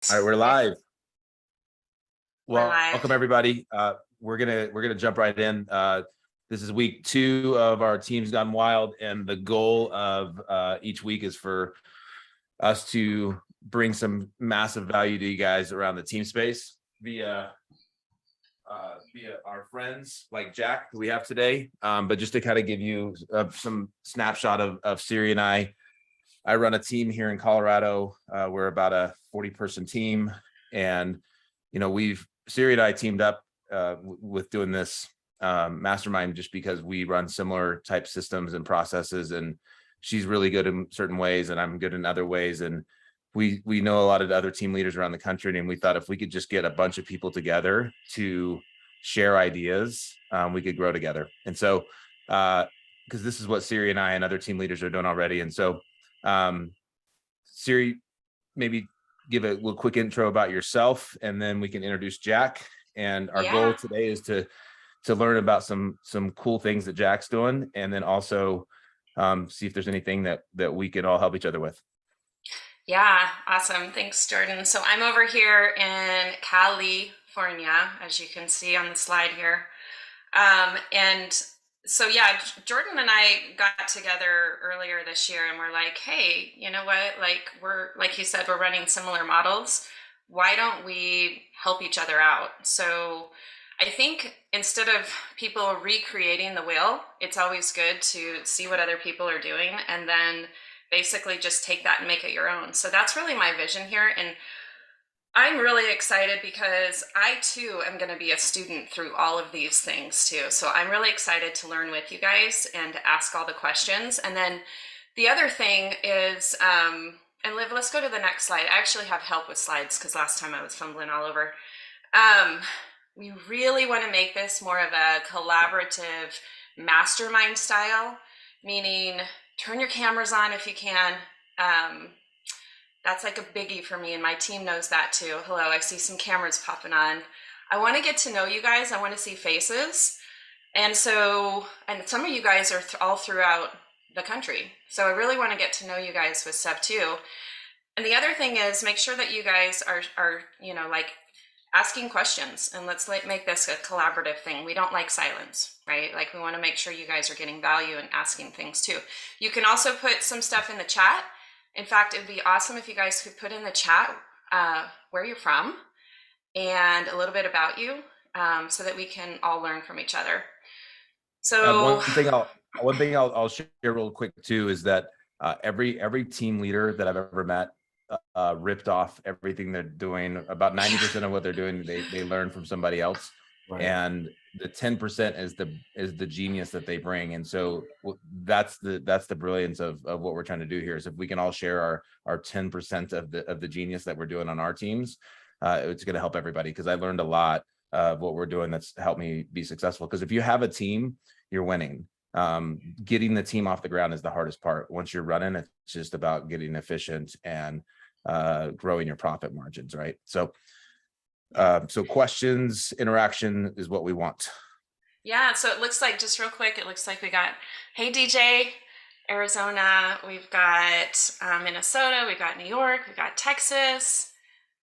All right, we're live. We're live. Welcome everybody. We're gonna jump right in. This is week 2 of our Teams Gone Wild, and the goal of each week is for us to bring some massive value to you guys around the team space via our friends like Jack, who we have today. But just to kind of give you some snapshot of Serri and I run a team here in Colorado. We're about a 40-person team, and Serri and I teamed up with doing this mastermind just because we run similar type systems and processes, and she's really good in certain ways and I'm good in other ways, and we know a lot of the other team leaders around the country, and we thought if we could just get a bunch of people together to share ideas, we could grow together. And so because this is what Serri and I and other team leaders are doing already. And so Serri, maybe give a little quick intro about yourself, and then we can introduce Jack. And our goal today is to learn about some cool things that Jack's doing, and then also see if there's anything that we can all help each other with. Yeah, awesome. Thanks, Jordan. So I'm over here in California, as you can see on the slide here. And so, yeah, Jordan and I got together earlier this year, and we're like, hey, you know what? Like you said, we're running similar models. Why don't we help each other out? So I think instead of people recreating the wheel, it's always good to see what other people are doing and then basically just take that and make it your own. So that's really my vision here. And I'm really excited because I too am going to be a student through all of these things too. So I'm really excited to learn with you guys and to ask all the questions. And then the other thing is, and Liv, let's go to the next slide. I actually have help with slides because last time I was fumbling all over. We really want to make this more of a collaborative mastermind style, meaning turn your cameras on if you can. That's like a biggie for me, and my team knows that too. Hello, I see some cameras popping on. I want to get to know you guys. I want to see faces. And some of you guys are all throughout the country. So I really want to get to know you guys with stuff too. And the other thing is make sure that you guys are like asking questions, and let's make this a collaborative thing. We don't like silence, right? Like we want to make sure you guys are getting value and asking things too. You can also put some stuff in the chat. In fact, it would be awesome if you guys could put in the chat where you're from and a little bit about you, so that we can all learn from each other. So one thing I'll share real quick too is that every team leader that I've ever met ripped off everything they're doing. About 90% of what they're doing, they learn from somebody else. Right. And the 10% is the genius that they bring. And so that's the brilliance of what we're trying to do here, is if we can all share our 10% of the genius that we're doing on our teams, it's going to help everybody, because I learned a lot of what we're doing that's helped me be successful. Because if you have a team, you're winning. Getting the team off the ground is the hardest part. Once you're running, it's just about getting efficient and growing your profit margins, right? So questions, interaction is what we want. Yeah, so it looks like, just real quick, it looks like we got, hey DJ, Arizona, we've got Minnesota, we've got New York, we've got Texas,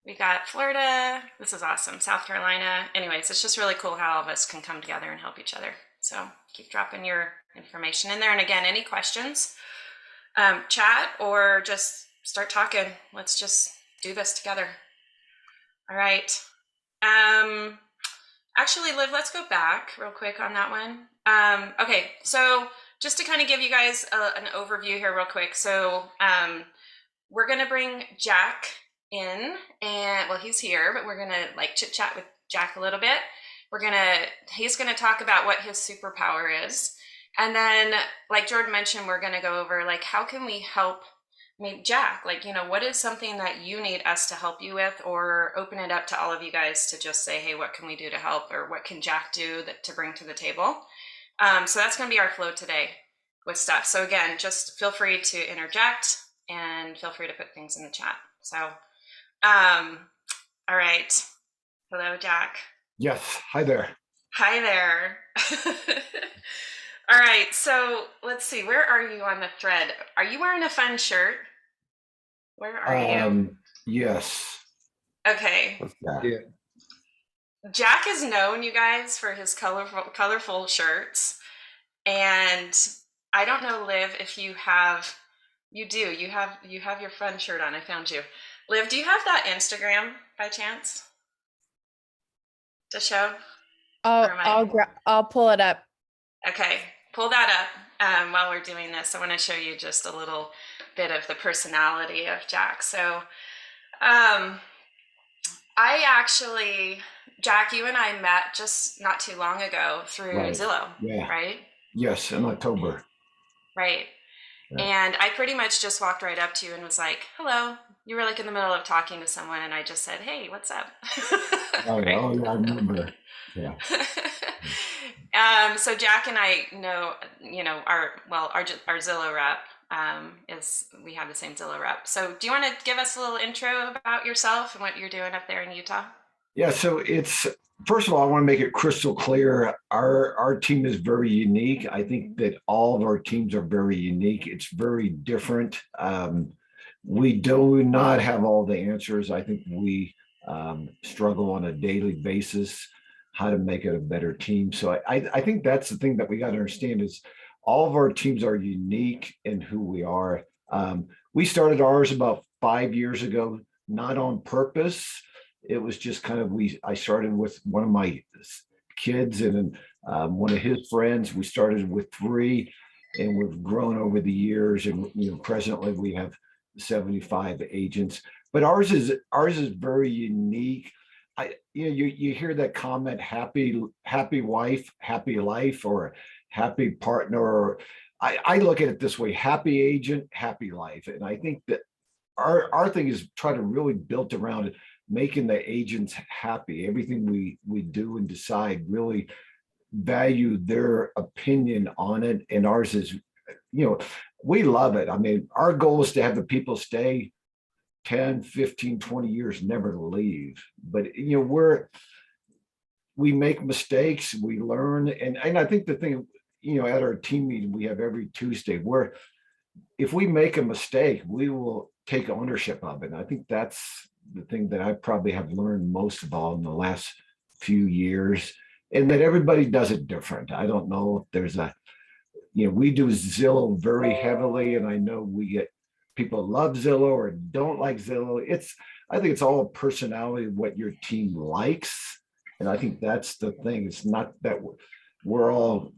we got Florida. This is awesome. South Carolina. Anyways, it's just really cool how all of us can come together and help each other. So keep dropping your information in there. And again, any questions, chat or just start talking. Let's just do this together. All right. Actually, Liv, let's go back real quick on that one. Okay, so just to kind of give you guys an overview here real quick. So we're going to bring Jack in, and well, he's here, but we're going to like chit chat with Jack a little bit. He's going to talk about what his superpower is. And then, like Jordan mentioned, we're going to go over like, how can we help maybe Jack, like, what is something that you need us to help you with, or open it up to all of you guys to just say, hey, what can we do to help, or what can Jack do to bring to the table? So that's going to be our flow today with stuff. So again, just feel free to interject and feel free to put things in the chat. So, all right. Hello, Jack. Yes. Hi there. Hi there. All right, so let's see. Where are you on the thread? Are you wearing a fun shirt? Where are you? Yes. Okay. What's that? Yeah. Jack is known, you guys, for his colorful shirts. And I don't know, Liv, if you have, you have your fun shirt on. I found you. Liv, do you have that Instagram by chance to show? Or am I? I'll pull it up. Okay, pull that up while we're doing this. I want to show you just a little bit of the personality of Jack. So, I actually, Jack, you and I met just not too long ago through Right. Zillow, Yeah. right? Yes, in October. Right. Yeah. And I pretty much just walked right up to you and was like, hello. You were like in the middle of talking to someone, and I just said, hey, what's up? Oh, Right? oh, yeah, I remember. Yeah. So Jack and I know, our Zillow rep is, we have the same Zillow rep. So do you want to give us a little intro about yourself and what you're doing up there in Utah? Yeah, so it's first of all, I want to make it crystal clear. Our team is very unique. I think that all of our teams are very unique. It's very different. We do not have all the answers. I think we struggle on a daily basis how to make it a better team. So I think that's the thing that we got to understand is all of our teams are unique in who we are. We started ours about 5 years ago, not on purpose. It was just kind of I started with one of my kids and one of his friends. We started with 3, and we've grown over the years. And presently we have 75 agents. But ours is very unique. You hear that comment, happy wife, happy life, or happy partner. Or I look at it this way: happy agent, happy life. And I think that our thing is try to really build around it, making the agents happy. Everything we do and decide really value their opinion on it. And ours is, we love it. I mean, our goal is to have the people stay 10, 15, 20 years, never to leave. But, we make mistakes, we learn. And I think the thing, at our team meeting we have every Tuesday, where if we make a mistake, we will take ownership of it. And I think that's the thing that I probably have learned most of all in the last few years, and that everybody does it different. I don't know if there's we do Zillow very heavily, and I know we get people love Zillow or don't like Zillow. I think it's all personality, what your team likes. And I think that's the thing. It's not that we're all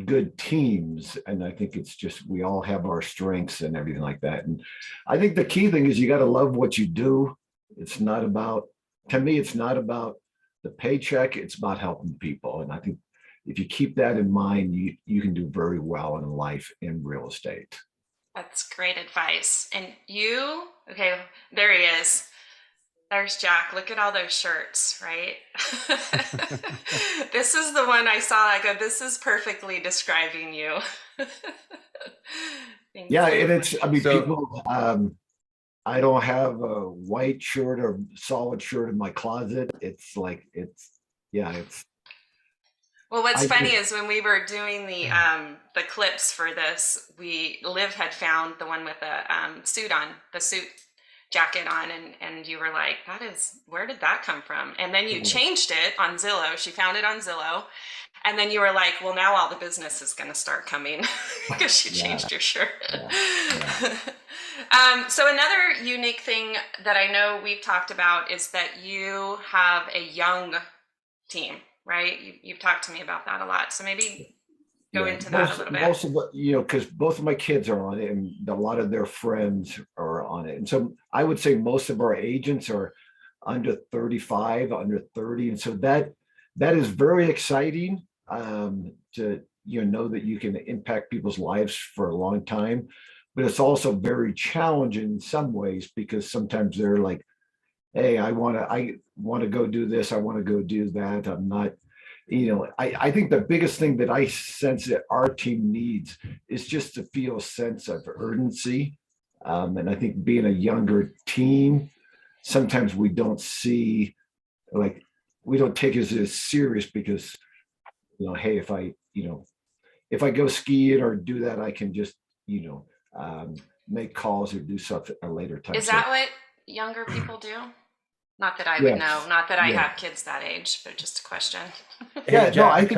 good teams. And I think it's just, we all have our strengths and everything like that. And I think the key thing is you got to love what you do. It's not about, to me, it's not about the paycheck. It's about helping people. And I think if you keep that in mind, you can do very well in life in real estate. That's great advice. And okay, there he is. There's Jack. Look at all those shirts, right? This is the one I saw. I go, this is perfectly describing you. Yeah, and it's, So- people, I don't have a white shirt or solid shirt in my closet. It's like, Well, what's I funny do- is when we were doing the clips for this, Liv had found the one with the suit jacket on, and you were like, where did that come from? And then you changed it on Zillow. She found it on Zillow, and then you were like, well, now all the business is going to start coming because you changed your shirt. So another unique thing that I know we've talked about is that you have a young team, right? You've talked to me about that a lot. So maybe go into that a little bit. Most of it, because both of my kids are on it and a lot of their friends are on it. And so I would say most of our agents are under 35, under 30. And so that is very exciting to know that you can impact people's lives for a long time. But it's also very challenging in some ways, because sometimes they're like, hey, I want to go do this, I want to go do that. I'm not, I think the biggest thing that I sense that our team needs is just to feel a sense of urgency. And I think being a younger team, sometimes we don't see, like, we don't take it as serious because, hey, if I go skiing or do that, I can just, make calls or do stuff at a later time. Is that what younger people do? Not that I would Yes. know, not that I Yeah. have kids that age, but just a question. Yeah, Hey, no, I Jack,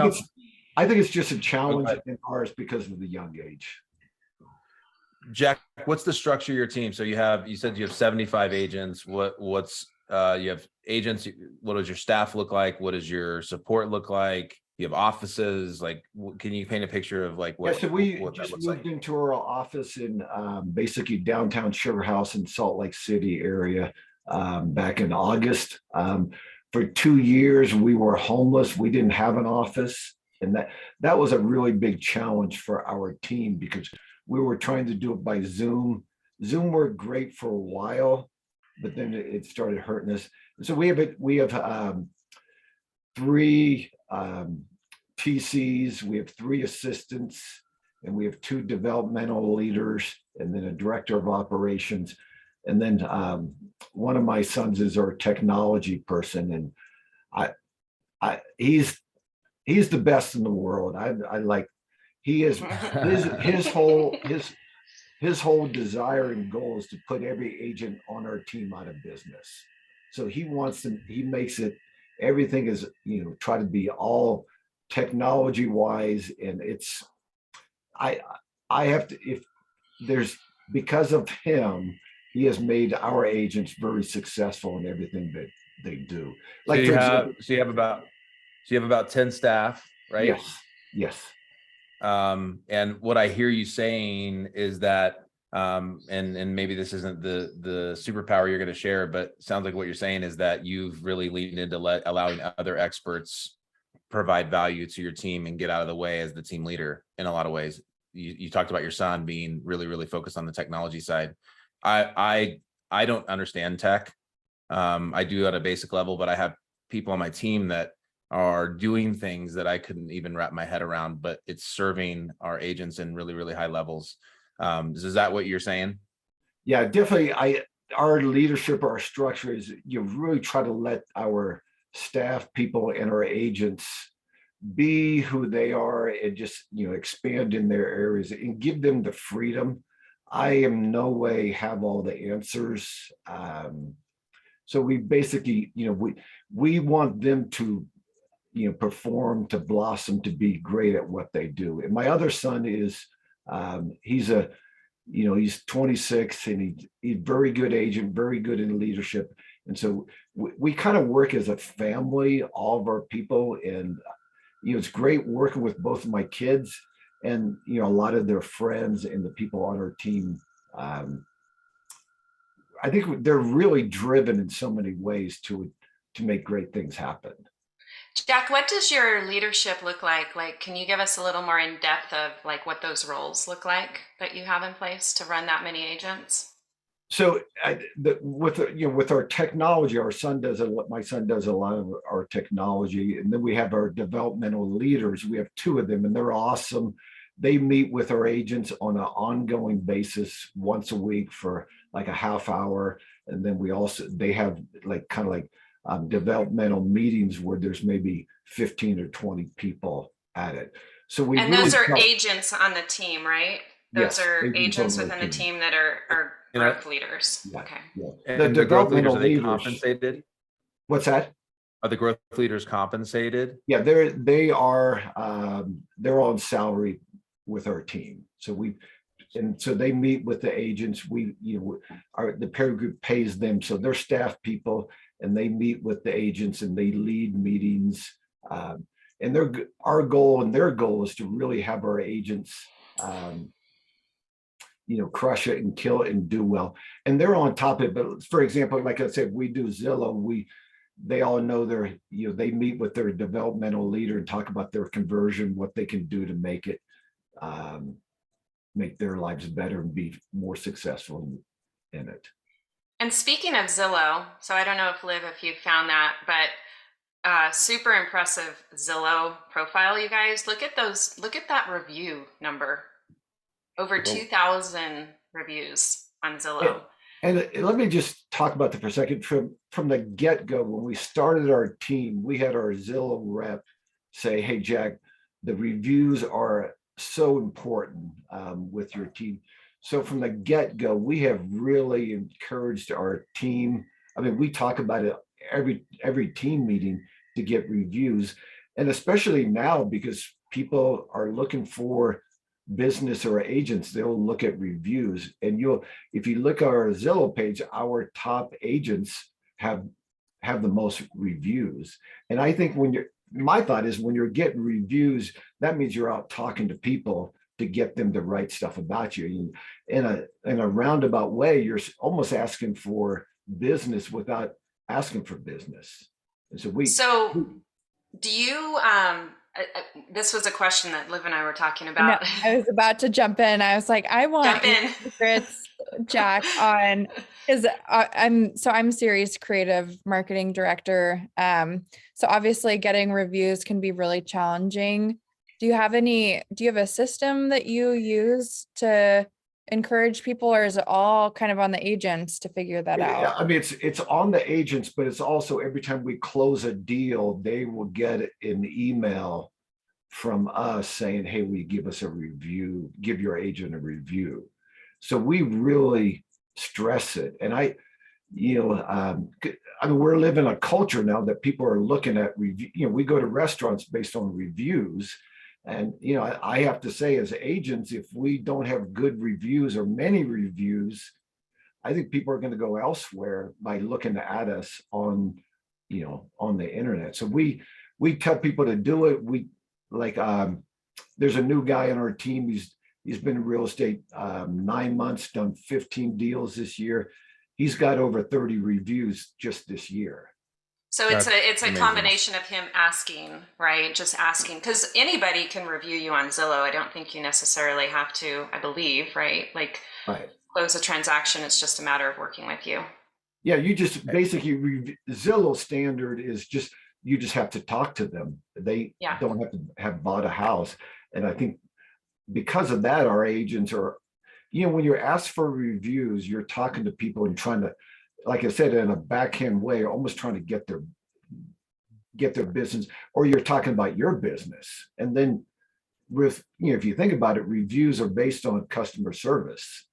think it's just a go challenge ahead. in ours because of the young age. Jack, what's the structure of your team? So you said you have 75 agents. You have agents. What does your staff look like? What does your support look like? You have offices. Like, can you paint a picture of like Yeah, what so we what that just looks moved like? into our office in basically downtown Sugar House in Salt Lake City area back in August. For 2 years, we were homeless. We didn't have an office, and that was a really big challenge for our team because we were trying to do it by Zoom. Zoom worked great for a while, but then it started hurting us. So we have three TCs, we have three assistants, and we have two developmental leaders, and then a director of operations. And then one of my sons is our technology person, and I he's the best in the world. I like he is his whole desire and goal is to put every agent on our team out of business. So he makes it, everything is, try to be all technology wise. And I, I have to, if there's, because of him, he has made our agents very successful in everything that they do. Like, for example, You have about 10 staff, right? yes. And what I hear you saying is that, and maybe this isn't the superpower you're going to share, but sounds like what you're saying is that you've really leaned into allowing other experts provide value to your team and get out of the way as the team leader in a lot of ways. You talked about your son being really, really focused on the technology side. I don't understand tech. I do at a basic level, but I have people on my team that are doing things that I couldn't even wrap my head around, but it's serving our agents in really, really high levels. Is that what you're saying? Yeah, definitely. Our leadership, our structure is, you really try to let our staff people and our agents be who they are and just, expand in their areas and give them the freedom. I am no way have all the answers. So we basically, we want them to, perform, to blossom, to be great at what they do. And my other son is, he's 26 and he's very good agent, very good in leadership. And so we kind of work as a family, all of our people. And, it's great working with both of my kids and, a lot of their friends and the people on our team. I think they're really driven in so many ways to make great things happen. Jack, what does your leadership look like? Like, can you give us a little more in depth of like what those roles look like that you have in place to run that many agents? So with our technology, my son does a lot of our technology, and then we have our developmental leaders. We have two of them, and they're awesome. They meet with our agents on an ongoing basis once a week for like a half hour, and then they have like kind of like developmental meetings where there's maybe 15 or 20 people at it. So and those are agents on the team, right? Those yes, are agents within the team that are growth leaders. Yeah, okay. Yeah. And the growth leaders, are they compensated? What's that? Are the growth leaders compensated? Yeah, they're on salary with our team. So they meet with the agents. The peer group pays them, so they're staff people, and they meet with the agents and they lead meetings. And our goal and their goal is to really have our agents, crush it and kill it and do well. And they're on top of it. But for example, like I said, we do Zillow. They all know they meet with their developmental leader and talk about their conversion, what they can do to make it, make their lives better and be more successful in it. And speaking of Zillow, so I don't know if you found that, but super impressive Zillow profile, you guys. Look at that review number. Over 2,000 reviews on Zillow. And let me just talk about that for a second. From the get-go, when we started our team, we had our Zillow rep say, "Hey, Jack, the reviews are so important with your team." So from the get-go, we have really encouraged our team. I mean, we talk about it every team meeting to get reviews. And especially now, because people are looking for business or agents, they'll look at reviews. And if you look at our Zillow page, our top agents have the most reviews. And I think my thought is when you're getting reviews, that means you're out talking to people to get them to write stuff about you. In a roundabout way, you're almost asking for business without asking for business. And so do you, this was a question that Liv and I were talking No, about. I was about to jump in. I was like, I want Jump in. secrets, Jack, on because I'm Serri's creative marketing director. So obviously getting reviews can be really challenging. Do you have a system that you use to encourage people, or is it all kind of on the agents to figure that out? I mean, it's on the agents, but it's also every time we close a deal, they will get an email from us saying, hey, will you give us a review, give your agent a review. So we really stress it. And I mean, we're living a culture now that people are looking at review. We go to restaurants based on reviews. And, I have to say, as agents, if we don't have good reviews or many reviews, I think people are going to go elsewhere by looking at us on the internet. So we tell people to do it. There's a new guy on our team. He's been in real estate 9 months, done 15 deals this year. He's got over 30 reviews just this year. So it's a combination of him asking, right? Just asking, because anybody can review you on Zillow. I don't think you necessarily have to, I believe, right? Like close a transaction. It's just a matter of working with you. Yeah, you just basically Zillow standard is just you just have to talk to them. They don't have to have bought a house. And I think because of that, our agents are, when you're asked for reviews, you're talking to people and trying to, like I said, in a backhand way, almost trying to get their business, or you're talking about your business. And then with, if you think about it, reviews are based on customer service.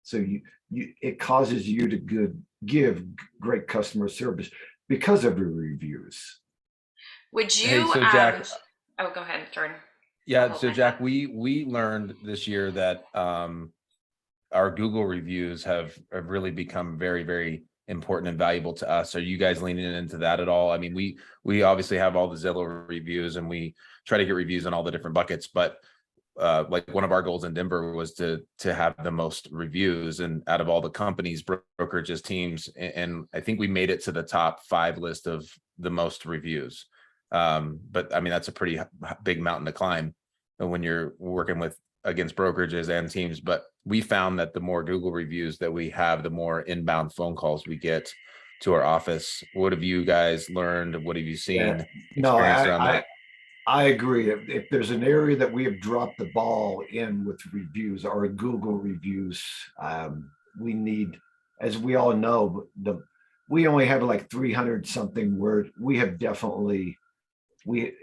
So it causes you to give great customer service because of your reviews. Would you, so Jack, oh, go ahead, Jordan. Yeah. So Jack, we learned this year that our Google reviews have really become very, very important and valuable to us. Are you guys leaning into that at all? I mean, we obviously have all the Zillow reviews and we try to get reviews in all the different buckets, but like one of our goals in Denver was to have the most reviews, and out of all the companies, brokerages, teams, and I think we made it to the top 5 list of the most reviews. But I mean, that's a pretty big mountain to climb when you're working against brokerages and teams. But we found that the more Google reviews that we have, the more inbound phone calls we get to our office. What have you guys learned? What have you seen? I agree. If there's an area that we have dropped the ball in with reviews, our Google reviews, we need, as we all know, we only have like 300 something word. We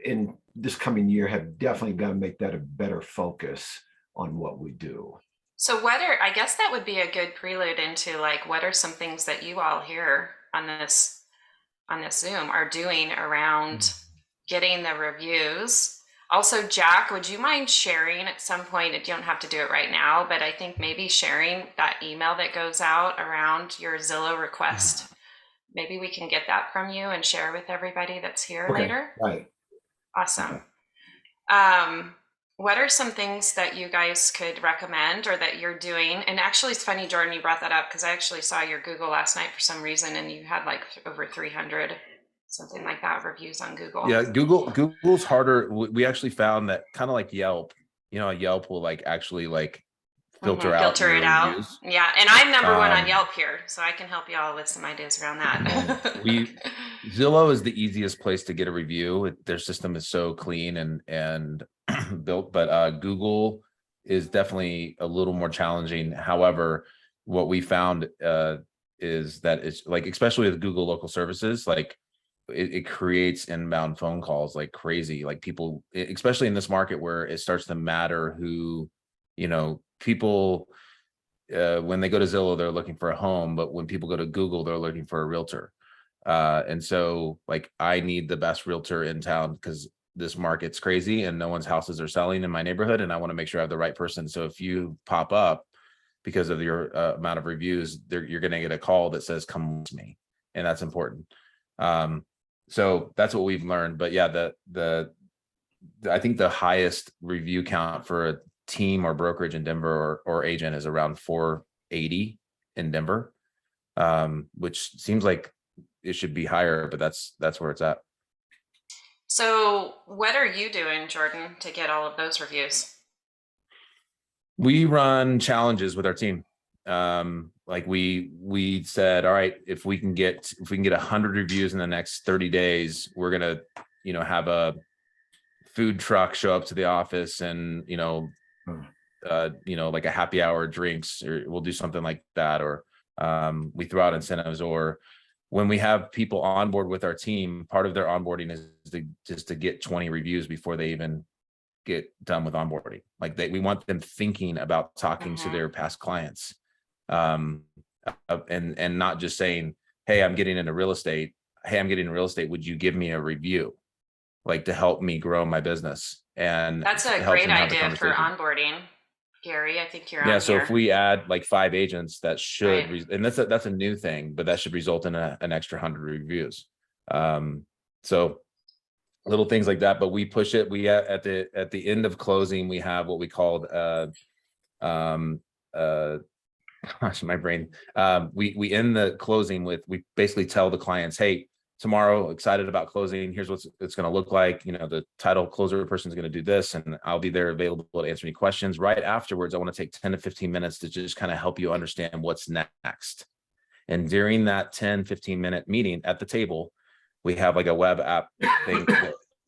in this coming year have definitely got to make that a better focus on what we do. So I guess that would be a good prelude into like, what are some things that you all here on this Zoom are doing around getting the reviews? Also, Jack, would you mind sharing at some point? You don't have to do it right now, but I think maybe sharing that email that goes out around your Zillow request. Maybe we can get that from you and share with everybody that's here later. Right. Awesome. What are some things that you guys could recommend or that you're doing? And actually, it's funny, Jordan, you brought that up because I actually saw your Google last night for some reason, and you had like over 300, something like that, reviews on Google. Yeah, Google's harder. We actually found that kind of like Yelp, Yelp will like actually like filter it out. Reviews. Yeah, and I'm number 1 on Yelp here, so I can help you all with some ideas around that. Zillow is the easiest place to get a review. Their system is so clean and built, but Google is definitely a little more challenging. However, what we found is that it's like, especially with Google local services, like it creates inbound phone calls like crazy. Like people, especially in this market where it starts to matter who, people, when they go to Zillow, they're looking for a home, but when people go to Google, they're looking for a realtor. And so like I need the best realtor in town because this market's crazy and no one's houses are selling in my neighborhood, and I want to make sure I have the right person. So if you pop up because of your amount of reviews, you're going to get a call that says come to me, and that's important. So that's what we've learned. But yeah, I think the highest review count for a team or brokerage in Denver or agent is around 480 in Denver, which seems like it should be higher, but that's where it's at. So what are you doing, Jordan, to get all of those reviews? We run challenges with our team. Like we said, all right, if we can get 100 reviews in the next 30 days, we're gonna, have a food truck show up to the office and, like a happy hour drinks, or we'll do something like that. Or we throw out incentives, or when we have people on board with our team, part of their onboarding is just to get 20 reviews before they even get done with onboarding. Like we want them thinking about talking to their past clients, and not just saying, hey, I'm getting into real estate. Hey, I'm getting into real estate. Would you give me a review, like to help me grow my business? And that's a great idea for onboarding, Gary. I think you're on so here. if we add like 5 agents, that should, Right. and that's a new thing, but that should result in an extra 100 reviews. So little things like that, but we push it. We at the end of closing, we have what we called gosh, my brain. We end the closing with, we basically tell the clients, hey, tomorrow, excited about closing. Here's what it's going to look like. The title closer person is going to do this, and I'll be there available to answer any questions. Right afterwards, I want to take 10 to 15 minutes to just kind of help you understand what's next. And during that 10, 15-minute meeting at the table, we have like a web app thing,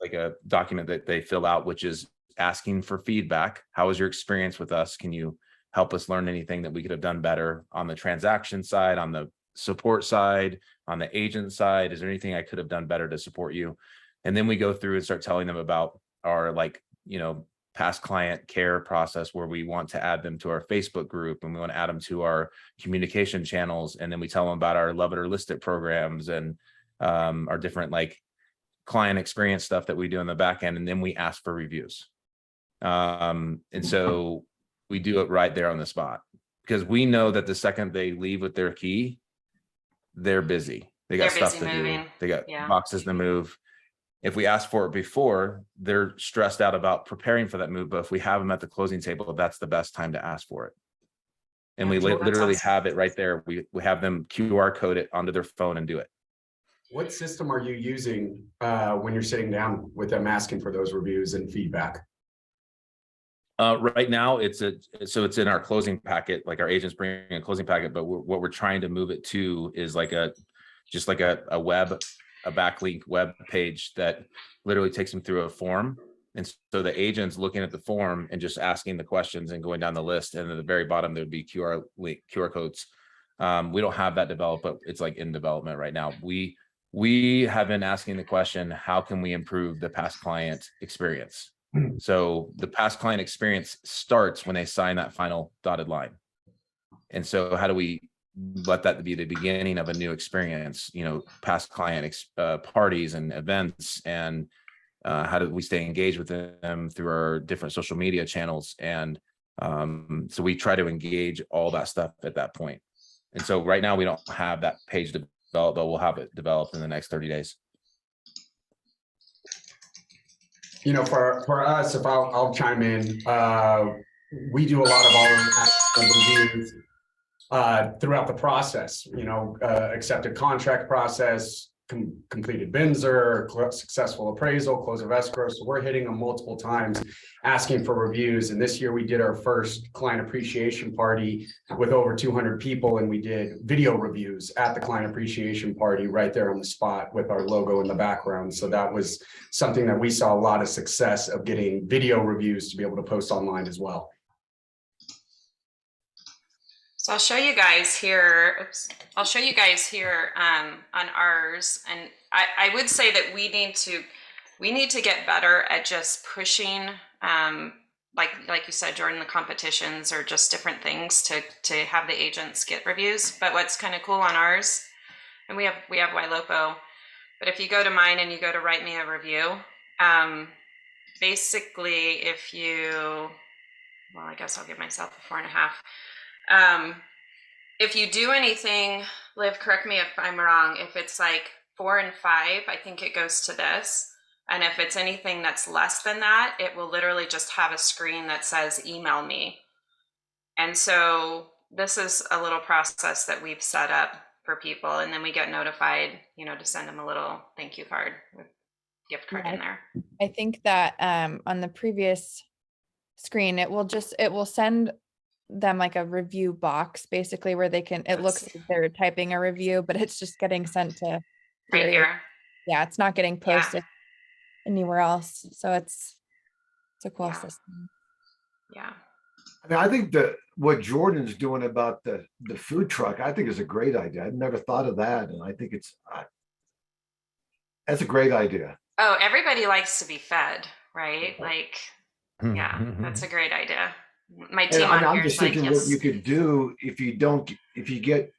like a document that they fill out, which is asking for feedback. How was your experience with us? Can you help us learn anything that we could have done better on the transaction side, on the support side, on the agent side? Is there anything I could have done better to support you? And then we go through and start telling them about our past client care process, where we want to add them to our Facebook group, and we want to add them to our communication channels. And then we tell them about our Love It or List It programs and our different client experience stuff that we do in the back end. And then we ask for reviews. And so we do it right there on the spot, because we know that the second they leave with their key, they're busy. They got stuff to do. They got boxes to move. If we ask for it before, they're stressed out about preparing for that move. But if we have them at the closing table, that's the best time to ask for it. And we literally have it right there. We have them QR code it onto their phone and do it. What system are you using when you're sitting down with them asking for those reviews and feedback? Right now, it's in our closing packet. Like our agents bring a closing packet, but what we're trying to move it to is just like a backlink web page that literally takes them through a form. And so the agent's looking at the form and just asking the questions and going down the list. And at the very bottom, there would be QR codes. We don't have that developed, but it's in development right now. We have been asking the question, how can we improve the past client experience? So the past client experience starts when they sign that final dotted line. And so how do we let that be the beginning of a new experience, past client parties and events, and how do we stay engaged with them through our different social media channels? And so we try to engage all that stuff at that point. And so right now we don't have that page developed, but we'll have it developed in the next 30 days. For us, if I'll chime in, we do a lot of our reviews throughout the process, accepted contract process, completed BINSR, successful appraisal, close of escrow. So we're hitting them multiple times asking for reviews. And this year we did our first client appreciation party with over 200 people. And we did video reviews at the client appreciation party right there on the spot with our logo in the background. So that was something that we saw a lot of success of, getting video reviews to be able to post online as well. So I'll show you guys here. Oops. I'll show you guys here on ours, and I would say that we need to get better at just pushing, like you said, Jordan, the competitions or just different things to have the agents get reviews. But what's kind of cool on ours and we have Ylopo. But if you go to mine and you go to write me a review, basically if you, well, I guess I'll give myself a 4.5. If you do anything, Liv, correct me if I'm wrong, if it's like 4 and 5, I think it goes to this. And if it's anything that's less than that, it will literally just have a screen that says email me. And so this is a little process that we've set up for people, and then we get notified, you know, to send them a little thank you card with gift card in there. I think that on the previous screen, it will send them like a review box basically where they can, it looks like they're typing a review, but it's just getting sent to Right here. Yeah, it's not getting posted anywhere else. So it's a cool Yeah. system. Yeah. I mean, I think that what Jordan's doing about the food truck, I think is a great idea. I've never thought of that. And I think that's a great idea. Oh, everybody likes to be fed, right? Like, yeah, that's a great idea. My team And on I'm here just is like, thinking yes. what you could do if you get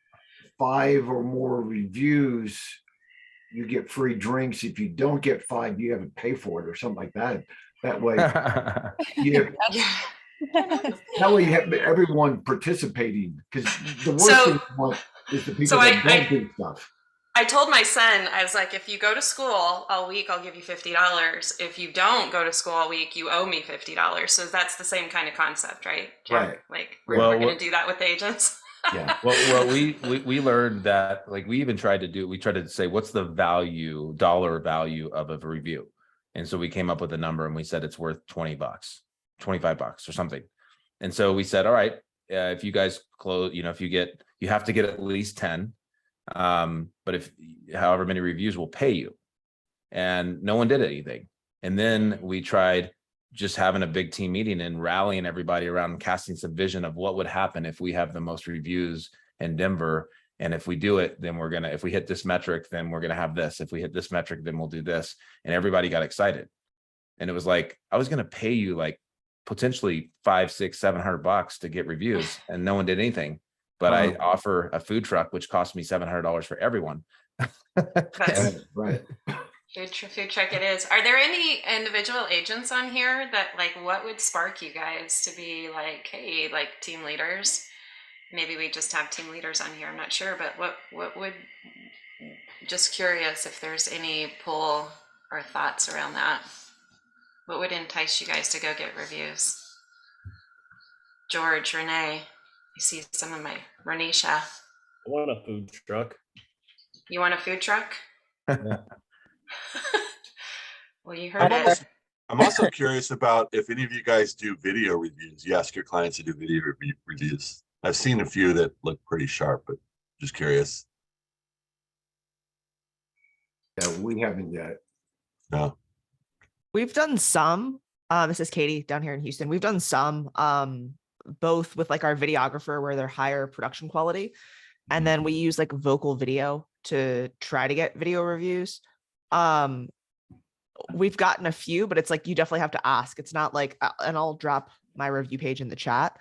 5 or more reviews, you get free drinks. If you don't get 5, you have to pay for it or something like that. That way, you have everyone participating, because the worst thing you want is the people that don't do stuff. I told my son, I was like, if you go to school all week, I'll give you $50. If you don't go to school all week, you owe me $50. So that's the same kind of concept, right? Jack? Right. Like we're going to do that with the agents. Yeah. Well, we learned that, like, we tried to say, what's the dollar value of a review? And so we came up with a number and we said it's worth $20, $25 or something. And so we said, all right, if you guys close, you know, you have to get at least 10. But if however many reviews will pay you, and no one did anything. And then we tried just having a big team meeting and rallying everybody around and casting some vision of what would happen if we have the most reviews in Denver. And if we do it, then if we hit this metric, then we're going to have this. If we hit this metric, then we'll do this. And everybody got excited. And it was like, I was going to pay you like potentially $500, $600, $700 to get reviews, and no one did anything. But I offer a food truck, which cost me $700 for everyone. Right. Food truck it is. Are there any individual agents on here that, like, what would spark you guys to be like, hey, like team leaders? Maybe we just have team leaders on here. I'm not sure, but what would, just curious if there's any pull or thoughts around that. What would entice you guys to go get reviews? George, Renee, I see some of my Renisha. I want a food truck. You want a food truck? Yeah. Well, you heard it. I'm also curious about if any of you guys do video reviews. You ask your clients to do video reviews. I've seen a few that look pretty sharp, but just curious. Yeah, we haven't yet. No. We've done some. This is Katie down here in Houston. We've done some, both with like our videographer where they're higher production quality. And then we use like vocal video to try to get video reviews. We've gotten a few, but it's like, you definitely have to ask. It's not like, and I'll drop my review page in the chat,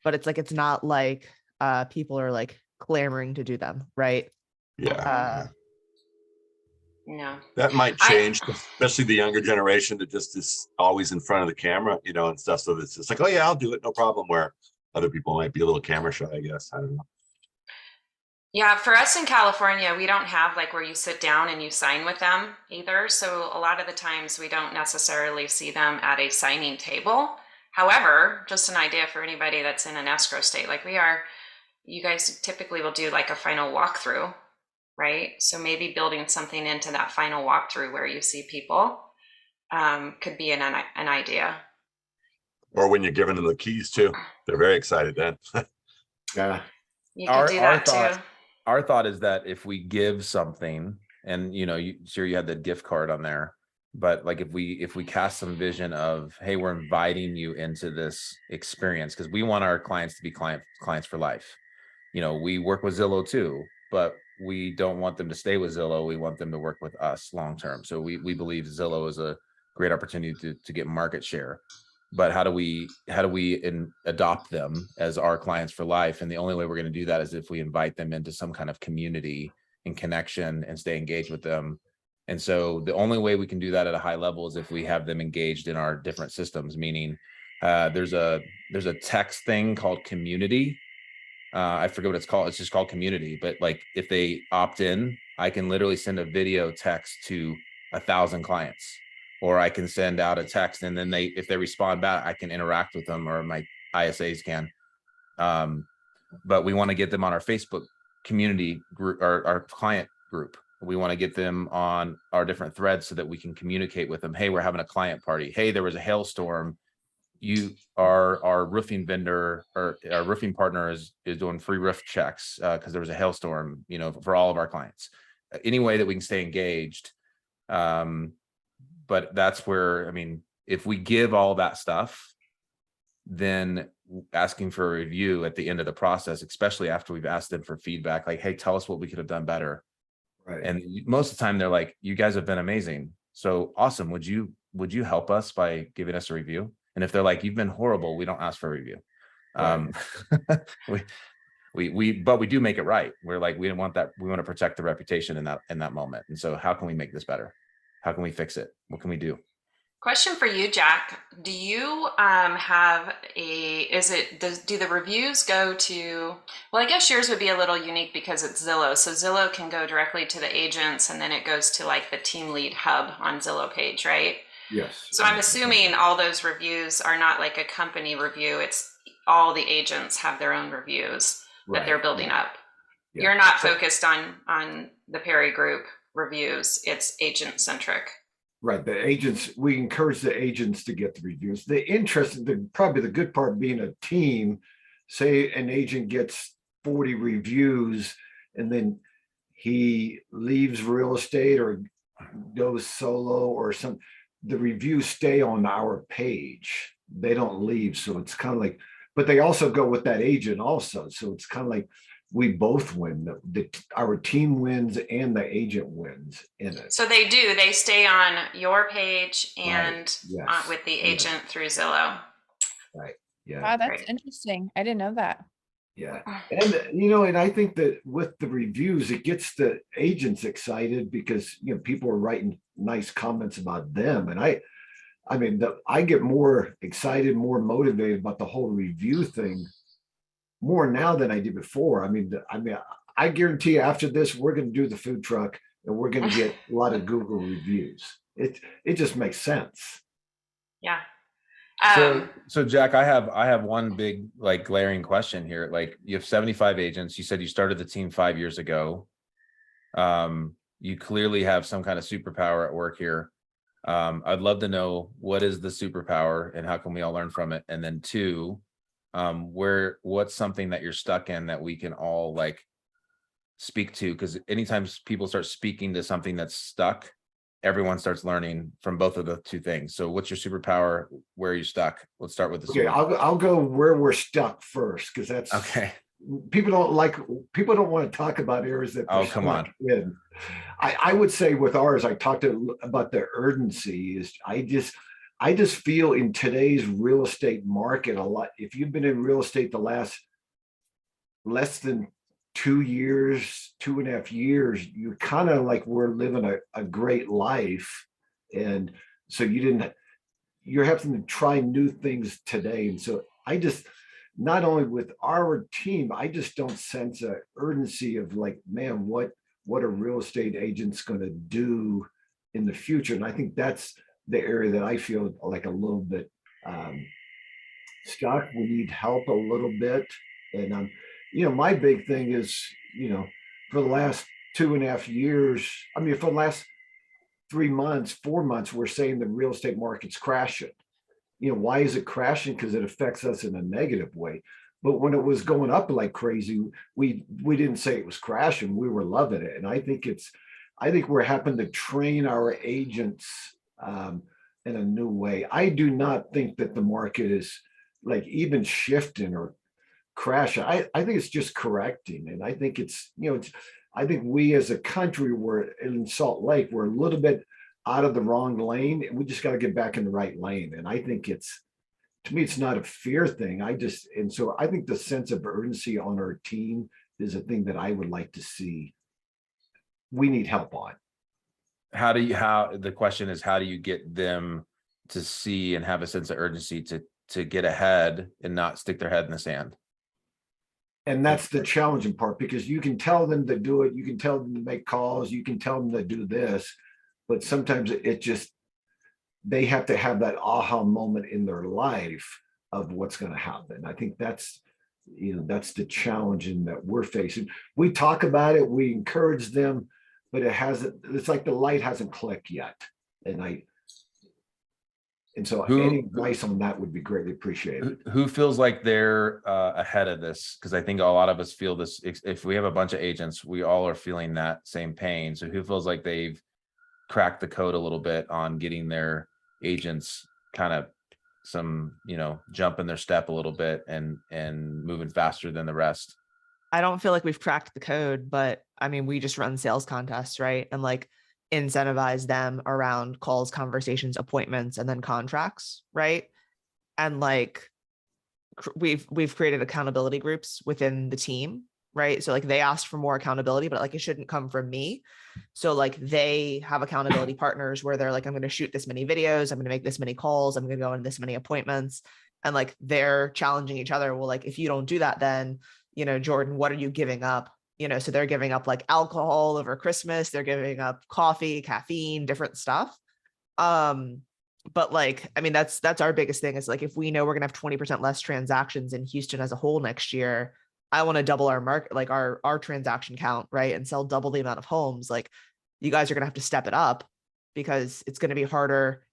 but it's like, it's not like people are like clamoring to do them. Right. Yeah. No. That might change, especially the younger generation that just is always in front of the camera, you know, and stuff. So it's just like, oh yeah, I'll do it. No problem. Where other people might be a little camera shy, I guess. I don't know. Yeah, for us in California, we don't have like where you sit down and you sign with them either. So a lot of the times we don't necessarily see them at a signing table. However, just an idea for anybody that's in an escrow state like we are, you guys typically will do like a final walkthrough, right? So maybe building something into that final walkthrough where you see people could be an idea. Or when you're giving them the keys too, they're very excited then. Yeah. You could do that too. Our thought is that if we give something, and you know, you had the gift card on there, but like if we cast some vision of, hey, we're inviting you into this experience, because we want our clients to be clients for life. You know, we work with Zillow too, but we don't want them to stay with Zillow. We want them to work with us long term. So we believe Zillow is a great opportunity to get market share. But how do we adopt them as our clients for life? And the only way we're going to do that is if we invite them into some kind of community and connection and stay engaged with them. And so the only way we can do that at a high level is if we have them engaged in our different systems, meaning there's a text thing called community. I forget what it's called. It's just called community. But like if they opt in, I can literally send a video text to 1,000 clients, or I can send out a text and then if they respond back, I can interact with them, or my ISAs can. But we want to get them on our Facebook community group, our client group. We want to get them on our different threads so that we can communicate with them. Hey, we're having a client party. Hey, there was a hailstorm. Our roofing vendor or our roofing partner is doing free roof checks because there was a hailstorm, for all of our clients. Any way that we can stay engaged. But that's where, if we give all that stuff, then asking for a review at the end of the process, especially after we've asked them for feedback, like, hey, tell us what we could have done better. Right. And most of the time they're like, you guys have been amazing. So awesome. Would you help us by giving us a review? And if they're like, you've been horrible, we don't ask for a review. Right. But we do make it right. We're like, we don't want that. We want to protect the reputation in that moment. And so how can we make this better? How can we fix it? What can we do? Question for you, Jack. Do you do the reviews go to, well, I guess yours would be a little unique because it's Zillow. So Zillow can go directly to the agents and then it goes to like the team lead hub on Zillow page, right? Yes. So I'm assuming all those reviews are not like a company review. It's all the agents have their own reviews that they're building up. Yeah. You're not focused on the Perry Group reviews. It's agent centric. Right. The agents, we encourage the agents to get the reviews. Probably the good part being a team, say an agent gets 40 reviews and then he leaves real estate or goes solo or some, the reviews stay on our page. They don't leave. So it's kind of like, but they also go with that agent also. So it's kind of like we both win. Our team wins and the agent wins in it. So they stay on your page and Right. Yes. with the agent through Zillow. Right. Yeah. Wow, that's Great. interesting. I didn't know that. Yeah. And, and I think that with the reviews, it gets the agents excited because, people are writing nice comments about them. And I get more excited, more motivated about the whole review thing more now than I did before. I guarantee you after this, we're going to do the food truck and we're going to get a lot of Google reviews. It just makes sense. Yeah. So Jack, I have one big glaring question here. Like you have 75 agents. You said you started the team 5 years ago. You clearly have some kind of superpower at work here. I'd love to know what is the superpower and how can we all learn from it? And then 2, what's something that you're stuck in that we can all speak to? Because anytime people start speaking to something that's stuck, everyone starts learning from both of the 2 things. So what's your superpower? Where are you stuck? Let's start with the Okay, I'll go where we're stuck first, because that's okay. People don't want to talk about areas that Oh, come on. In. I would say with ours, I talked about the urgency is I just feel in today's real estate market a lot. If you've been in real estate the last less than 2 years, 2.5 years, you're kind of like we're living a great life. And so you're having to try new things today. And so not only with our team, I just don't sense a urgency of man, what are real estate agents going to do in the future? And I think that's the area that I feel like a little bit stuck. We need help a little bit. And my big thing is, for the last 2.5 years, for the last 3 months, 4 months, we're saying the real estate market's crashing. Why is it crashing? Because it affects us in a negative way. But when it was going up like crazy, we didn't say it was crashing. We were loving it. And I think we're having to train our agents in a new way. I do not think that the market is even shifting or crashing. I think it's just correcting. And I think I think we as a country, we're in Salt Lake, we're a little bit out of the wrong lane, and we just got to get back in the right lane. And I think to me, it's not a fear thing. And so I think the sense of urgency on our team is a thing that I would like to see we need help on. How the question is, how do you get them to see and have a sense of urgency to get ahead and not stick their head in the sand? And that's the challenging part, because you can tell them to do it. You can tell them to make calls. You can tell them to do this, but sometimes it just, they have to have that aha moment in their life of what's going to happen. I think that's, that's the challenge in that we're facing. We talk about it, we encourage them, but it's like the light hasn't clicked yet. And so any advice on that would be greatly appreciated. Who feels like they're ahead of this? Because I think a lot of us feel this. If we have a bunch of agents, we all are feeling that same pain. So who feels like they've cracked the code a little bit on getting their agents kind of some, jump in their step a little bit and moving faster than the rest? I don't feel like we've cracked the code, but I mean, we just run sales contests, right? And like incentivize them around calls, conversations, appointments, and then contracts, right? And like we've created accountability groups within the team, right? So like they asked for more accountability, but like it shouldn't come from me. So like they have accountability partners where they're like, I'm going to shoot this many videos, I'm going to make this many calls, I'm going to go on this many appointments, and like they're challenging each other. Well, like if you don't do that, then Jordan, what are you giving up? So they're giving up like alcohol over Christmas, they're giving up coffee, caffeine, different stuff. But like, I mean, that's our biggest thing is like, if we know we're gonna have 20% less transactions in Houston as a whole next year, I want to double our market, like our transaction count, right? And sell double the amount of homes. Like you guys are gonna have to step it up, because it's going to be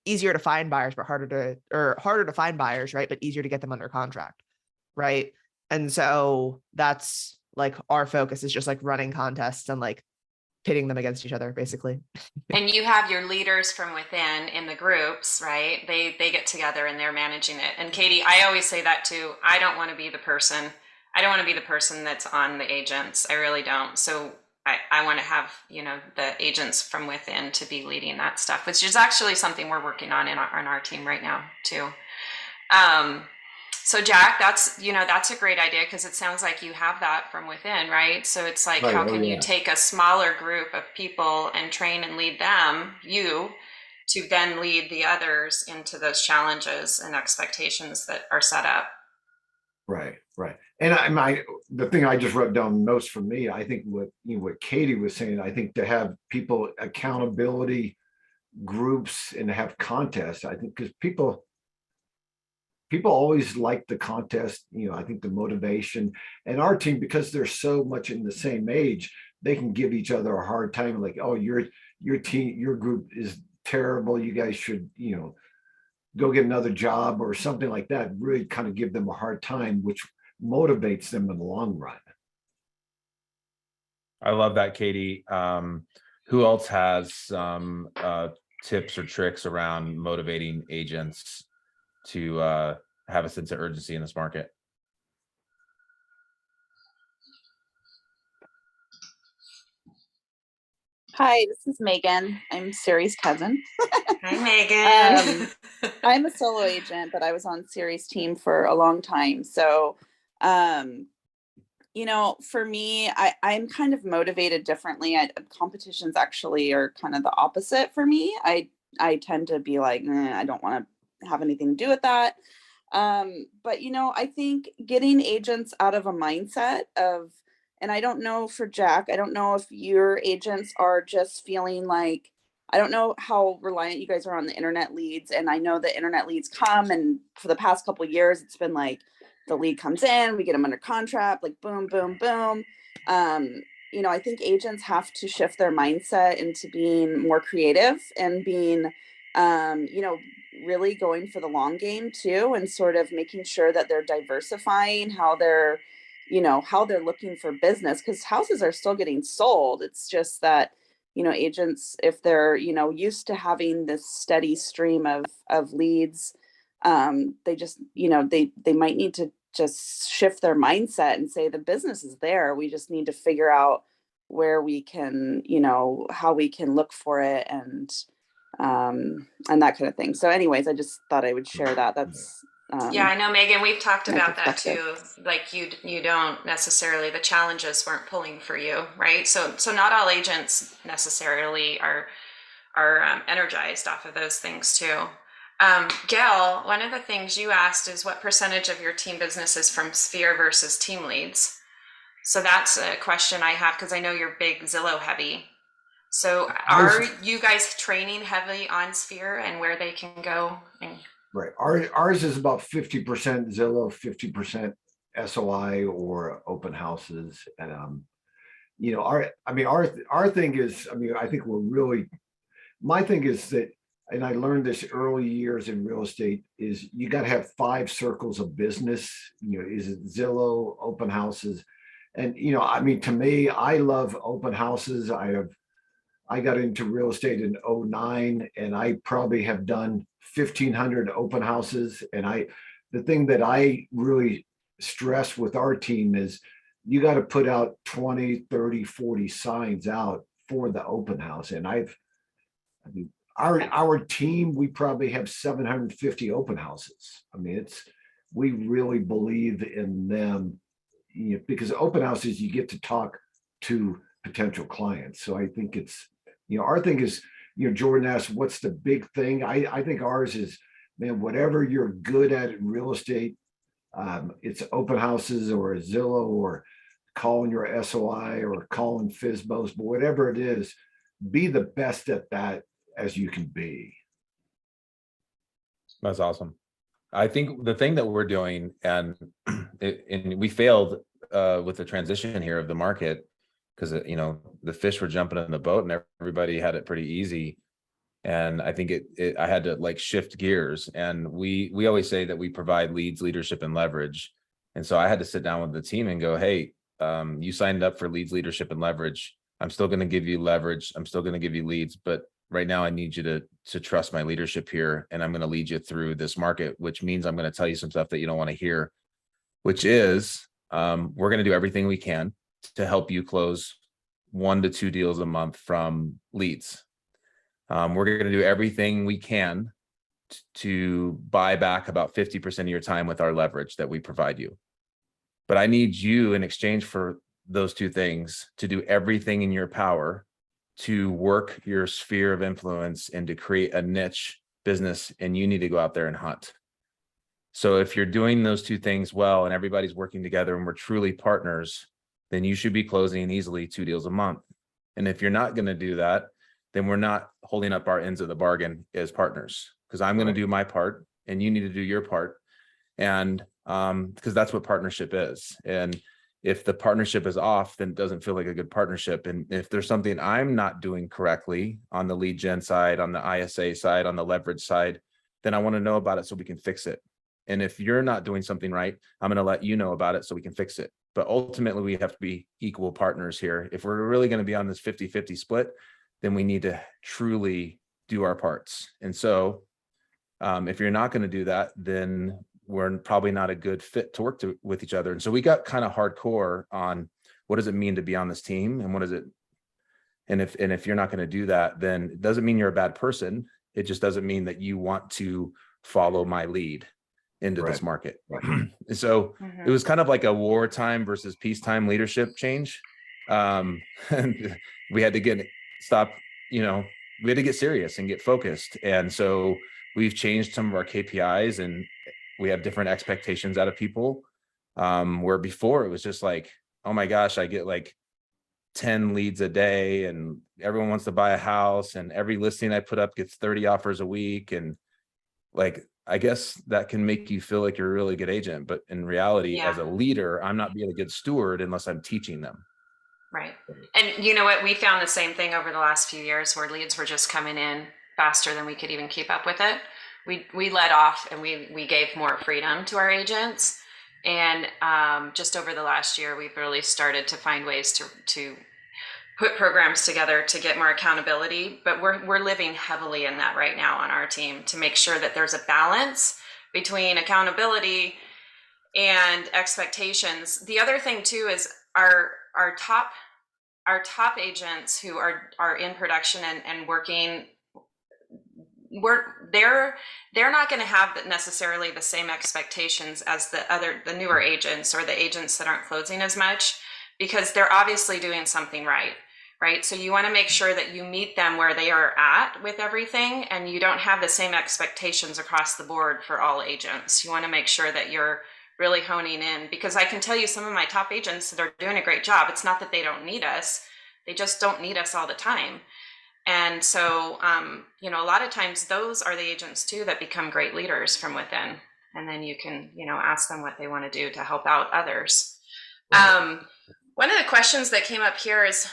easier to find buyers, but harder to find buyers, right? But easier to get them under contract, right? And so that's like our focus is just like running contests and like pitting them against each other, basically. And you have your leaders from within in the groups, right? They get together and they're managing it. And Katie, I always say that too. I don't want to be the person that's on the agents. I really don't. So I want to have, the agents from within to be leading that stuff, which is actually something we're working on on our team right now too. So Jack, that's a great idea, because it sounds like you have that from within, right? So it's like, Right. how can you take a smaller group of people and train and lead them, to then lead the others into those challenges and expectations that are set up? Right. And the thing I just wrote down most for me, I think what Katie was saying, I think to have people accountability groups and to have contests, I think, because people always like the contest, I think the motivation, and our team, because they're so much in the same age, they can give each other a hard time. Like, oh, your team, your group is terrible. You guys should, go get another job or something like that. Really kind of give them a hard time, which motivates them in the long run. I love that, Katie. Who else has some tips or tricks around motivating agents to have a sense of urgency in this market? Hi, this is Megan. I'm Serri's cousin. Hi, Megan. I'm a solo agent, but I was on Serri's team for a long time. So, for me, I'm kind of motivated differently. Competitions actually are kind of the opposite for me. I tend to be like, I don't want to have anything to do with that. But, I think getting agents out of a mindset of, and I don't know for Jack, I don't know if your agents are just feeling like, I don't know how reliant you guys are on the internet leads. And I know the internet leads come, and for the past couple of years, it's been like the lead comes in, we get them under contract, like boom, boom, boom. I think agents have to shift their mindset into being more creative and being, really going for the long game too, and sort of making sure that they're diversifying how they're looking for business, because houses are still getting sold. It's just that, agents, if they're, used to having this steady stream of leads, they just, they might need to just shift their mindset and say the business is there. We just need to figure out where we can, how we can look for it and that kind of thing. So anyways, I just thought I would share that. Yeah, I know, Megan, we've talked my about that too. perspective. Like you don't necessarily, the challenges weren't pulling for you, right? So not all agents necessarily are energized off of those things too. Gail, one of the things you asked is what percentage of your team business is from Sphere versus team leads? So that's a question I have because I know you're big Zillow heavy. So are you guys training heavily on Sphere and where they can go? Right. Ours is about 50% Zillow, 50% SOI or open houses. And you know, our thing is, I mean, I think we're really, my thing is that, and I learned this early years in real estate, is you got to have 5 circles of business. You know, is it Zillow, open houses? And you know, I mean, to me, I love open houses. I got into real estate in '09, and I probably have done 1,500 open houses. And the thing that I really stress with our team is you got to put out 20, 30, 40 signs out for the open house. And I mean, our team, we probably have 750 open houses. I mean, we really believe in them, you know, because open houses, you get to talk to potential clients. So I think it's, you know, our thing is, you know, Jordan asked, what's the big thing? I think ours is, man, whatever you're good at in real estate, it's open houses or a Zillow or calling your SOI or calling FSBOs, but whatever it is, be the best at that as you can be. That's awesome. I think the thing that we're doing, and we failed with the transition here of the market, because you know, the fish were jumping in the boat and everybody had it pretty easy. And I think I had to like shift gears. And we always say that we provide leads, leadership, and leverage. And so I had to sit down with the team and go, hey, you signed up for leads, leadership, and leverage. I'm still going to give you leverage. I'm still going to give you leads, but right now I need you to trust my leadership here. And I'm going to lead you through this market, which means I'm going to tell you some stuff that you don't want to hear, which is we're going to do everything we can to help you close 1 to 2 deals a month from leads. We're going to do everything we can to buy back about 50% of your time with our leverage that we provide you. But I need you, in exchange for those 2 things, to do everything in your power to work your sphere of influence and to create a niche business. And you need to go out there and hunt. So if you're doing those 2 things well and everybody's working together and we're truly partners, then you should be closing easily 2 deals a month. And if you're not going to do that, then we're not holding up our ends of the bargain as partners, because I'm going to do my part and you need to do your part. And because that's what partnership is. And if the partnership is off, then it doesn't feel like a good partnership. And if there's something I'm not doing correctly on the lead gen side, on the ISA side, on the leverage side, then I want to know about it so we can fix it. And if you're not doing something right, I'm going to let you know about it so we can fix it. But ultimately, we have to be equal partners here. If we're really going to be on this 50-50 split, then we need to truly do our parts. And so if you're not going to do that, then we're probably not a good fit to work with each other. And so we got kind of hardcore on what does it mean to be on this team, and what is it? And if you're not going to do that, then it doesn't mean you're a bad person. It just doesn't mean that you want to follow my lead into this market. So it was kind of like a wartime versus peacetime leadership change. And we had to get serious and get focused. And so we've changed some of our KPIs and we have different expectations out of people. Where before it was just like, oh my gosh, I get like 10 leads a day and everyone wants to buy a house and every listing I put up gets 30 offers a week. And like, I guess that can make you feel like you're a really good agent, but in reality, as a leader, I'm not being a good steward unless I'm teaching them. Right. And you know what? We found the same thing over the last few years where leads were just coming in faster than we could even keep up with it. We let off and we gave more freedom to our agents. And just over the last year, we've really started to find ways to put programs together to get more accountability. But we're living heavily in that right now on our team to make sure that there's a balance between accountability and expectations. The other thing too is our top agents who are in production and working, they're not going to have necessarily the same expectations as the newer agents or the agents that aren't closing as much, because they're obviously doing something right. So you want to make sure that you meet them where they are at with everything, and you don't have the same expectations across the board for all agents. You want to make sure that you're really honing in, because I can tell you some of my top agents that are doing a great job. It's not that they don't need us. They just don't need us all the time. And so, a lot of times those are the agents too that become great leaders from within. And then you can, ask them what they want to do to help out others. One of the questions that came up here is,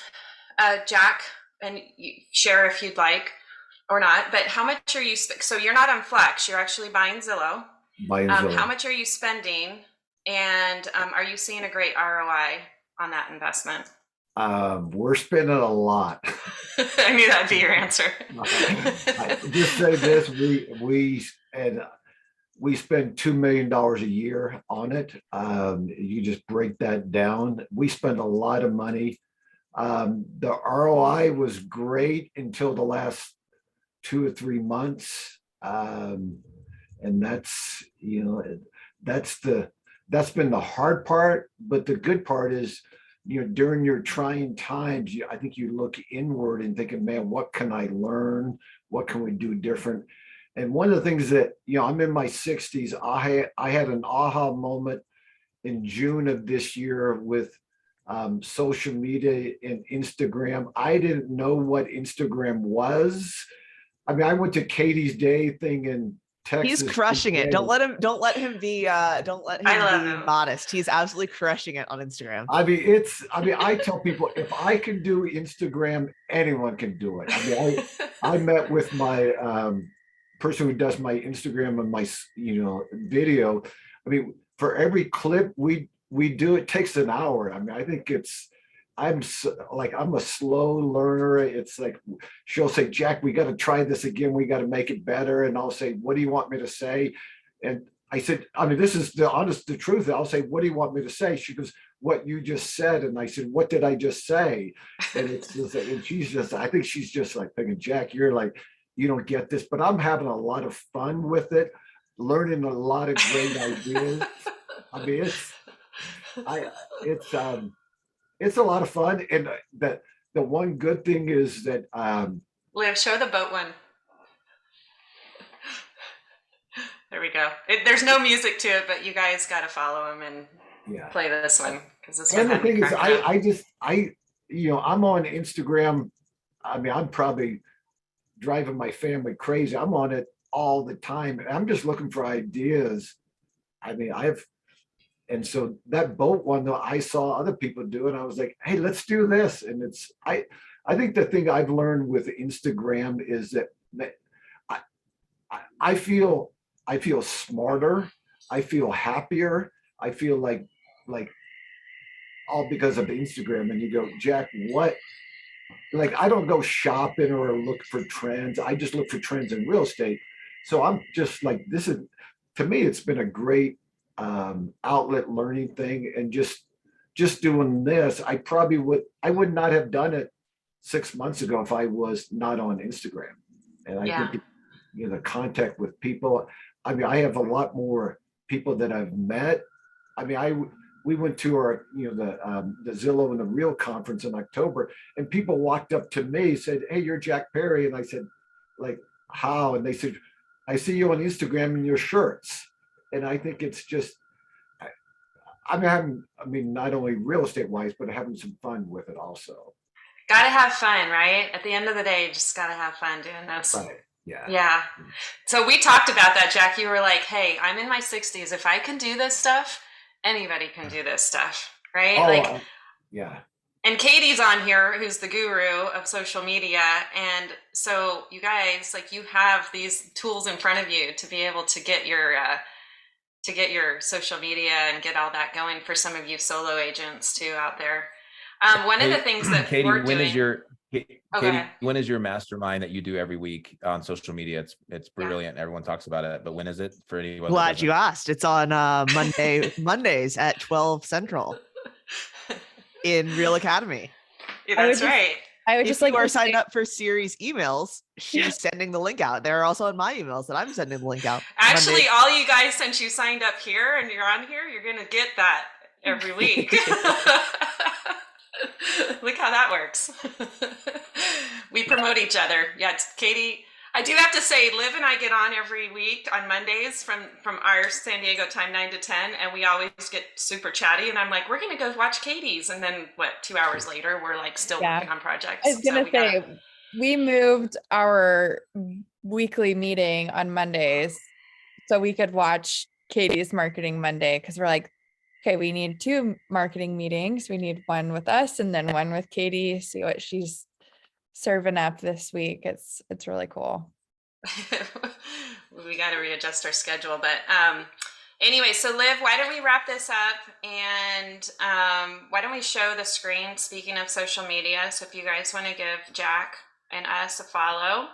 Jack, and you share if you'd like or not, but how much are you, so you're not on Flex, you're actually buying Zillow. How much are you spending? And are you seeing a great ROI on that investment? We're spending a lot. I knew that'd be your answer. I just say this: we spend $2 million a year on it. You just break that down. We spend a lot of money. The ROI was great until the last 2 or 3 months, and that's that's been the hard part. But the good part is, during your trying times, I think you look inward and thinking, man, what can I learn? What can we do different? And one of the things that, I'm in my 60s, I had an aha moment in June of this year with social media and Instagram. I didn't know what Instagram was. I mean, I went to Katie's Day thing in Texas. He's crushing it. Don't let him be modest. He's absolutely crushing it on Instagram. I tell people, if I can do Instagram, anyone can do it. I met with my person who does my Instagram and my video. For every clip we do, it takes an hour. I think I'm a slow learner. It's like, she'll say, Jack, we got to try this again. We got to make it better. And I'll say, what do you want me to say? And I said, this is the truth. I'll say, what do you want me to say? She goes, what you just said. And I said, what did I just say? And it's just, and I think she's just like thinking, Jack, you're like, you don't get this, but I'm having a lot of fun with it, learning a lot of great ideas. It's a lot of fun. And the one good thing is that Liv, show the boat one. There we go. There's no music to it, but you guys got to follow him and play this one, because this one. And the thing is, I'm on Instagram. I'm probably driving my family crazy. I'm on it all the time. I'm just looking for ideas. And so that boat one, though, I saw other people do it. I was like, hey, let's do this. And I think the thing I've learned with Instagram is that I feel smarter. I feel happier. I feel like all because of Instagram. And you go, Jack, what? Like, I don't go shopping or look for trends. I just look for trends in real estate. So I'm just like, to me, it's been a great outlet learning thing. And just doing this, I would not have done it 6 months ago if I was not on Instagram. And I think, the contact with people, I have a lot more people that I've met. We went to our, the Zillow and the Real conference in October, and people walked up to me, said, hey, you're Jack Perry. And I said, like, how? And they said, I see you on Instagram in your shirts. And I think it's just, not only real estate wise, but having some fun with it also. Gotta have fun, right? At the end of the day, you just gotta have fun doing this. Right. Yeah. Yeah. So we talked about that, Jack. You were like, hey, I'm in my 60s. If I can do this stuff, anybody can do this stuff, right? Yeah. And Katie's on here, who's the guru of social media. And so you guys, you have these tools in front of you to be able to get your social media and get all that going for some of you solo agents too out there. One of the things that Katie, we're doing. Katie, when is your mastermind that you do every week on social media? It's brilliant. Yeah. Everyone talks about it, but when is it for anyone? Glad you asked. It's on Mondays at 12 Central in Real Academy. Yeah, that's right. I would If just you like are to signed say- up for Siri's emails, she's sending the link out. They're also in my emails that I'm sending the link out. Actually, Monday. all you guys, since you signed up here and you're on here, you're gonna get that every week. Look how that works. We promote each other. Yeah, it's Katie. I do have to say, Liv and I get on every week on Mondays from our San Diego time, 9 to 10, and we always get super chatty. And I'm like, we're gonna go watch Katie's, and then 2 hours later, we're like still Yeah. working on projects. I was gonna we say gotta- we moved our weekly meeting on Mondays so we could watch Katie's Marketing Monday because we're like, okay, we need 2 marketing meetings. We need one with us and then one with Katie. See what she's serving up this week. It's really cool. we got to readjust our schedule, but anyway, so Liv, why don't we wrap this up, and why don't we show the screen, speaking of social media. So if you guys want to give Jack and us a follow,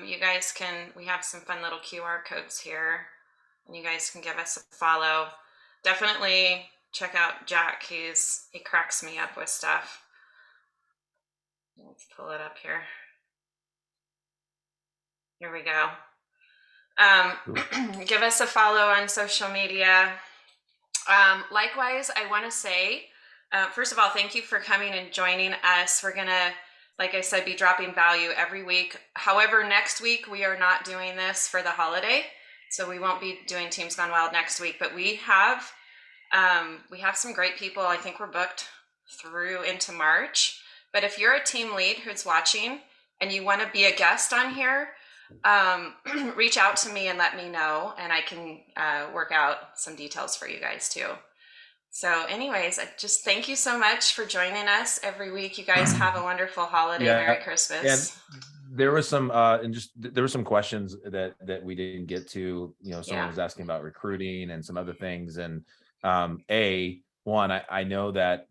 you guys can, we have some fun little QR codes here, and you guys can give us a follow. Definitely check out Jack. He cracks me up with stuff. Let's pull it up here. Here we go. Give us a follow on social media. Likewise, I want to say, first of all, thank you for coming and joining us. We're going to, like I said, be dropping value every week. However, next week, we are not doing this for the holiday. So we won't be doing Teams Gone Wild next week, but we have some great people. I think we're booked through into March. But if you're a team lead who's watching and you want to be a guest on here, reach out to me and let me know, and I can work out some details for you guys too. So anyways, I just thank you so much for joining us every week. You guys have a wonderful holiday. Yeah, Merry Christmas. And there was some there were some questions that we didn't get to. Someone was asking about recruiting and some other things. And I know that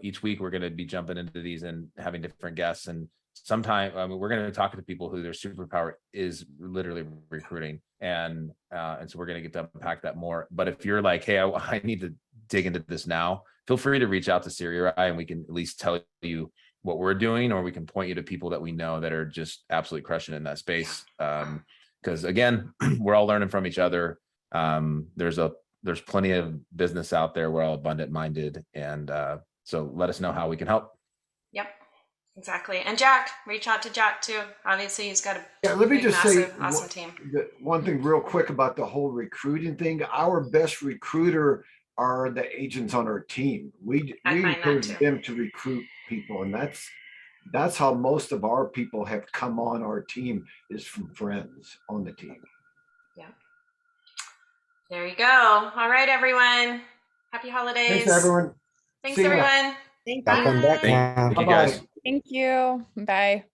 each week we're going to be jumping into these and having different guests, and sometime we're going to talk to people who their superpower is literally recruiting, and so we're going to get to unpack that more. But if you're like, hey, I need to dig into this now, feel free to reach out to Serri and we can at least tell you what we're doing, or we can point you to people that we know that are just absolutely crushing in that space. Because again, we're all learning from each other. There's plenty of business out there. We're all abundant minded, and so let us know how we can help. Yep, exactly. And Jack, reach out to Jack too. Obviously, he's got a Let me just say awesome team. one thing real quick about the whole recruiting thing. Our best recruiter are the agents on our team. We encourage them to recruit people, and that's how most of our people have come on our team, is from friends on the team. Yeah. There you go. All right, everyone. Happy holidays. Thanks, everyone. Thanks, See ya. everyone. Thank Bye. you. Thank you, guys. Thank you. Bye.